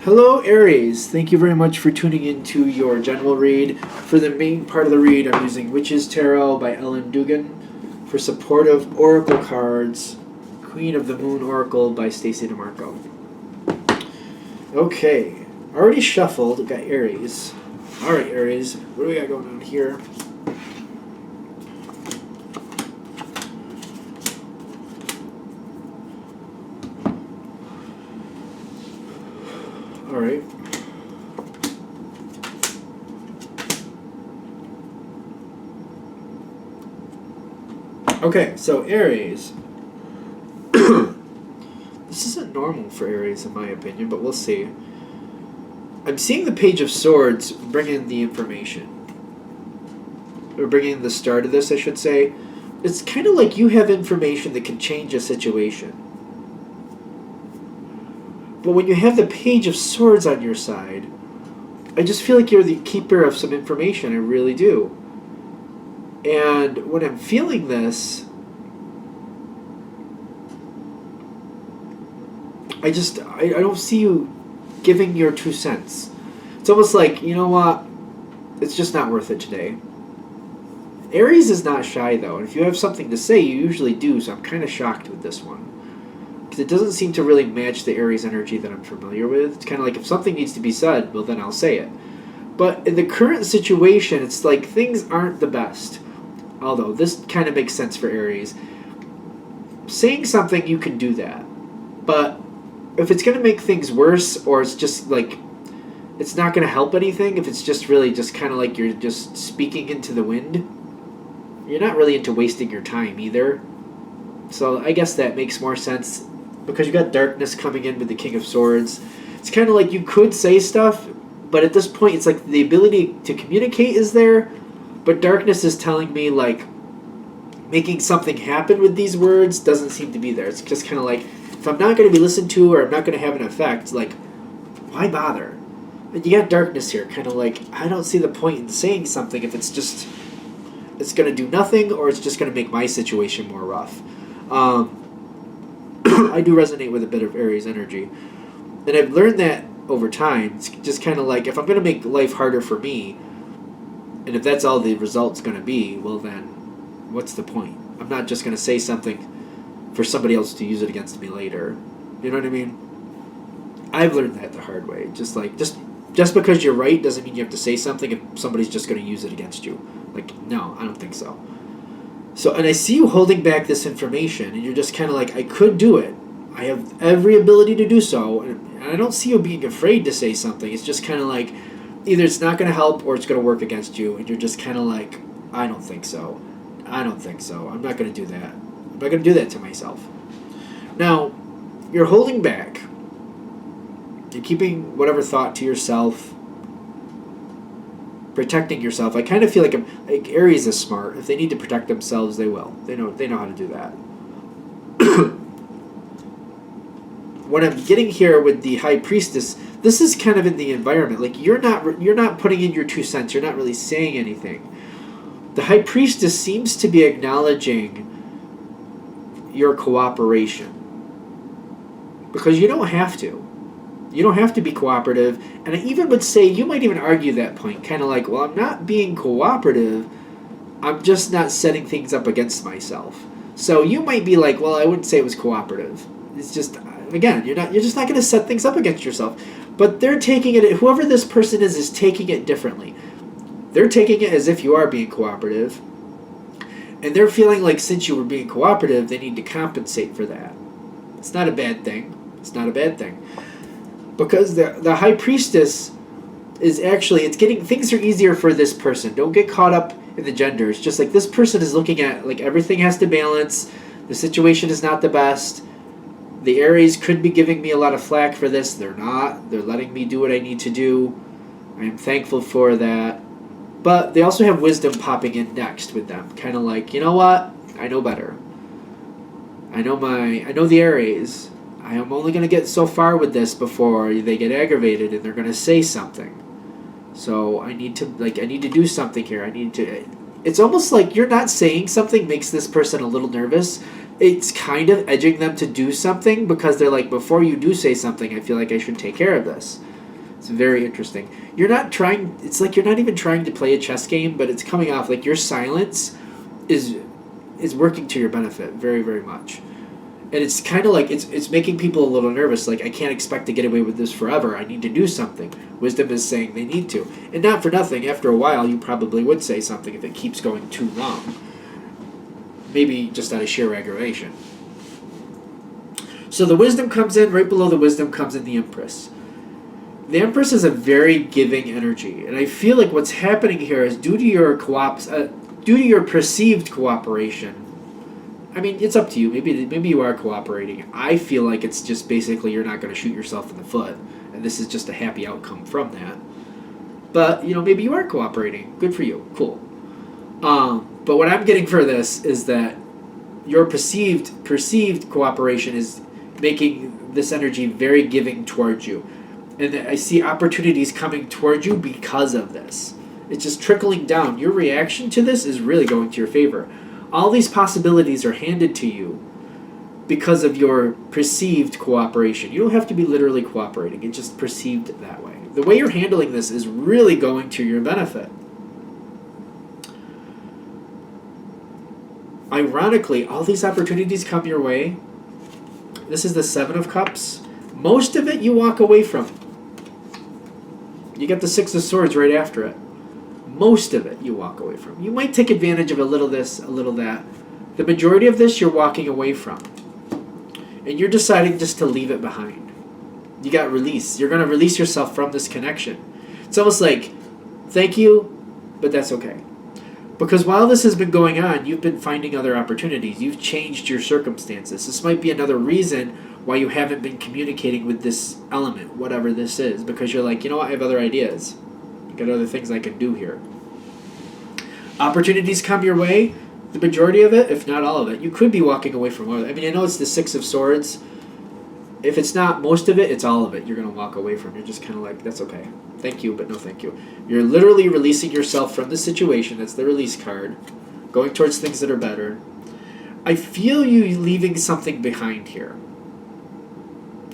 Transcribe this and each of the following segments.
Hello, Aries. Thank you very much for tuning into your general read. For the main part of the read, I'm using Witch's Tarot by Ellen Dugan. For supportive Oracle cards, Queen of the Moon Oracle by Stacey DeMarco. Okay, already shuffled. Got Aries. All right, Aries. What do we got going on here? All right. Okay, so Aries. This isn't normal for Aries, in my opinion, but we'll see. I'm seeing the Page of Swords bring in the information. Or bring in the start of this, I should say. It's kind of like you have information that can change a situation. But when you have the Page of Swords on your side, I just feel like you're the keeper of some information. I really do. And when I'm feeling this, I don't see you giving your 2 cents. It's almost like, you know what, it's just not worth it today. Aries is not shy, though, and if you have something to say, you usually do, so I'm kind of shocked with this one. Because it doesn't seem to really match the Aries energy that I'm familiar with. It's kind of like if something needs to be said, well, then I'll say it. But in the current situation, it's like things aren't the best. Although, this kind of makes sense for Aries. Saying something, you can do that. But if it's going to make things worse, or it's just like, it's not going to help anything, if it's just really just kind of like you're just speaking into the wind, you're not really into wasting your time either. So I guess that makes more sense, because you got darkness coming in with the King of Swords. It's kind of like you could say stuff, but at this point, it's like the ability to communicate is there, but darkness is telling me, like, making something happen with these words doesn't seem to be there. It's just kind of like, if I'm not going to be listened to or I'm not going to have an effect, like, why bother? And you got darkness here, kind of like, I don't see the point in saying something if it's just, it's going to do nothing, or it's just going to make my situation more rough. I do resonate with a bit of Aries energy. And I've learned that over time. It's just kind of like, if I'm going to make life harder for me, and if that's all the result's going to be, well then, what's the point? I'm not just going to say something for somebody else to use it against me later. You know what I mean? I've learned that the hard way. Just because you're right doesn't mean you have to say something if somebody's just going to use it against you. Like, no, I don't think so. So, and I see you holding back this information, and you're just kind of like, I could do it. I have every ability to do so, and I don't see you being afraid to say something. It's just kind of like, either it's not going to help or it's going to work against you, and you're just kind of like, I don't think so. I don't think so. I'm not going to do that. I'm not going to do that to myself. Now, you're holding back. You're keeping whatever thought to yourself, protecting yourself. I kind of feel like Aries is smart. If they need to protect themselves, they will. They know how to do that. What I'm getting here with the High Priestess, this is kind of in the environment. Like, you're not putting in your 2 cents. You're not really saying anything. The High Priestess seems to be acknowledging your cooperation, because you don't have to. You don't have to be cooperative. And I even would say, you might even argue that point, kind of like, well, I'm not being cooperative. I'm just not setting things up against myself. So you might be like, well, I wouldn't say it was cooperative. It's just, again, you're just not going to set things up against yourself. But they're taking it, whoever this person is taking it differently. They're taking it as if you are being cooperative. And they're feeling like, since you were being cooperative, they need to compensate for that. It's not a bad thing. It's not a bad thing. Because the High Priestess is actually, it's getting, things are easier for this person. Don't get caught up in the genders. Just like, this person is looking at, like, everything has to balance. The situation is not the best. The Aries could be giving me a lot of flack for this. They're not. They're letting me do what I need to do. I am thankful for that. But they also have wisdom popping in next with them. Kind of like, you know what? I know better. I know the Aries. I am only going to get so far with this before they get aggravated and they're going to say something. So I need to do something here. It's almost like you're not saying something makes this person a little nervous. It's kind of edging them to do something, because they're like, before you do say something, I feel like I should take care of this. It's very interesting. You're not trying. It's like you're not even trying to play a chess game, but it's coming off like your silence is working to your benefit very, very much. And it's kind of like it's making people a little nervous. Like, I can't expect to get away with this forever. I need to do something. Wisdom is saying they need to. And not for nothing, after a while, you probably would say something if it keeps going too long. Maybe just out of sheer aggravation. So the wisdom comes in. Right below the wisdom comes in the Empress. The Empress is a very giving energy. And I feel like what's happening here is due to your perceived cooperation. I mean, it's up to you. Maybe you are cooperating. I feel like it's just basically you're not going to shoot yourself in the foot, and this is just a happy outcome from that. But, maybe you are cooperating. Good for you. Cool. But what I'm getting for this is that your perceived cooperation is making this energy very giving towards you. And I see opportunities coming towards you because of this. It's just trickling down. Your reaction to this is really going to your favor. All these possibilities are handed to you because of your perceived cooperation. You don't have to be literally cooperating. It's just perceived that way. The way you're handling this is really going to your benefit. Ironically, all these opportunities come your way. This is the Seven of Cups. Most of it you walk away from. You get the Six of Swords right after it. Most of it you walk away from. You might take advantage of a little this, a little that. The majority of this you're walking away from. And you're deciding just to leave it behind. You got release. You're going to release yourself from this connection. It's almost like, thank you, but that's okay. Because while this has been going on, you've been finding other opportunities. You've changed your circumstances. This might be another reason why you haven't been communicating with this element, whatever this is. Because you're like, I have other ideas. Got other things I can do here. Opportunities come your way. The majority of it, if not all of it, you could be walking away from one of it. I mean, I know it's the Six of Swords. If it's not most of it, it's all of it. You're going to walk away from. You're just kind of like, that's okay. Thank you, but no thank you. You're literally releasing yourself from the situation. That's the release card. Going towards things that are better. I feel you leaving something behind here.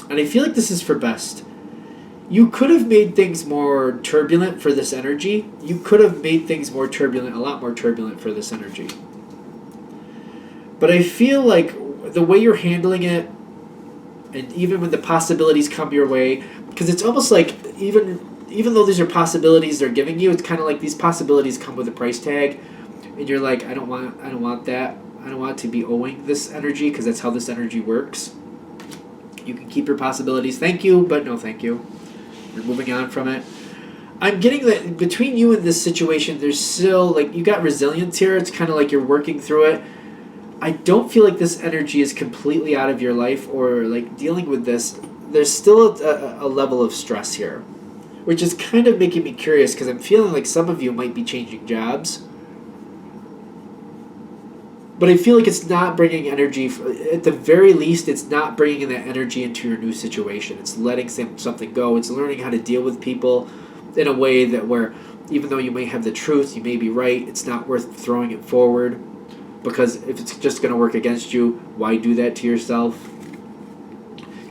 And I feel like this is for best. You could have made things more turbulent for this energy. You could have made things more turbulent, a lot more turbulent for this energy. But I feel like the way you're handling it, and even when the possibilities come your way, because it's almost like even though these are possibilities they're giving you, it's kind of like these possibilities come with a price tag, and you're like, I don't want that. I don't want to be owing this energy because that's how this energy works. You can keep your possibilities. Thank you, but no thank you. You're moving on from it. I'm getting that between you and this situation, there's still, like, you got resilience here. It's kind of like you're working through it. I don't feel like this energy is completely out of your life or, like, dealing with this. There's still a level of stress here, which is kind of making me curious because I'm feeling like some of you might be changing jobs. But I feel like it's not bringing energy. At the very least, it's not bringing that energy into your new situation. It's letting something go. It's learning how to deal with people in a way that where, even though you may have the truth, you may be right, it's not worth throwing it forward. Because if it's just going to work against you, why do that to yourself?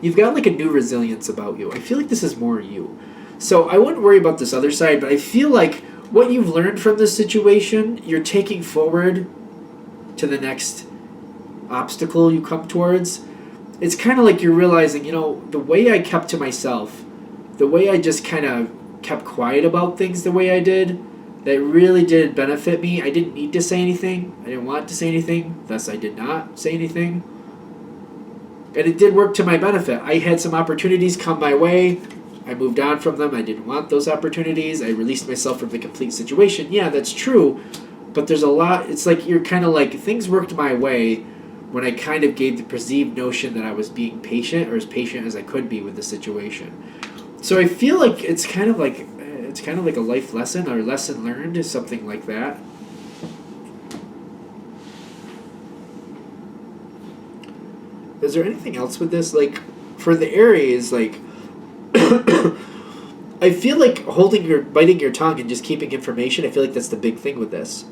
You've got like a new resilience about you. I feel like this is more you. So I wouldn't worry about this other side, but I feel like what you've learned from this situation, you're taking forward to the next obstacle you come towards. It's kind of like you're realizing, the way I kept to myself, the way I just kind of kept quiet about things the way I did, that really did benefit me. I didn't need to say anything. I didn't want to say anything. Thus, I did not say anything. And it did work to my benefit. I had some opportunities come my way. I moved on from them. I didn't want those opportunities. I released myself from the complete situation. Yeah, that's true. But there's a lot, it's like you're kind of like, things worked my way when I kind of gave the perceived notion that I was being patient, or as patient as I could be with the situation. So I feel like it's kind of like a life lesson or lesson learned, is something like that. Is there anything else with this? Like, for the Aries, like, I feel like biting your tongue and just keeping information, I feel like that's the big thing with this.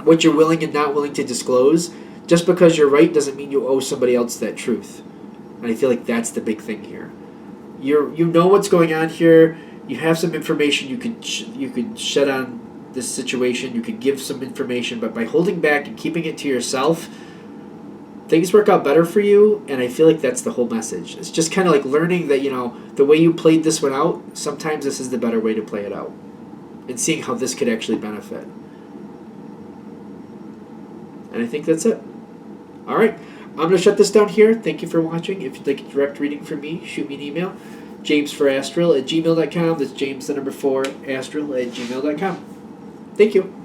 What you're willing and not willing to disclose, just because you're right doesn't mean you owe somebody else that truth. And I feel like that's the big thing here. You know what's going on here. You have some information you could shed on this situation. You could give some information, but by holding back and keeping it to yourself, things work out better for you. And I feel like that's the whole message. It's just kind of like learning that, the way you played this one out, sometimes this is the better way to play it out, and seeing how this could actually benefit. And I think that's it. All right. I'm going to shut this down here. Thank you for watching. If you'd like a direct reading from me, shoot me an email. jamesforastral@gmail.com. That's James, the number 4, astral@gmail.com. Thank you.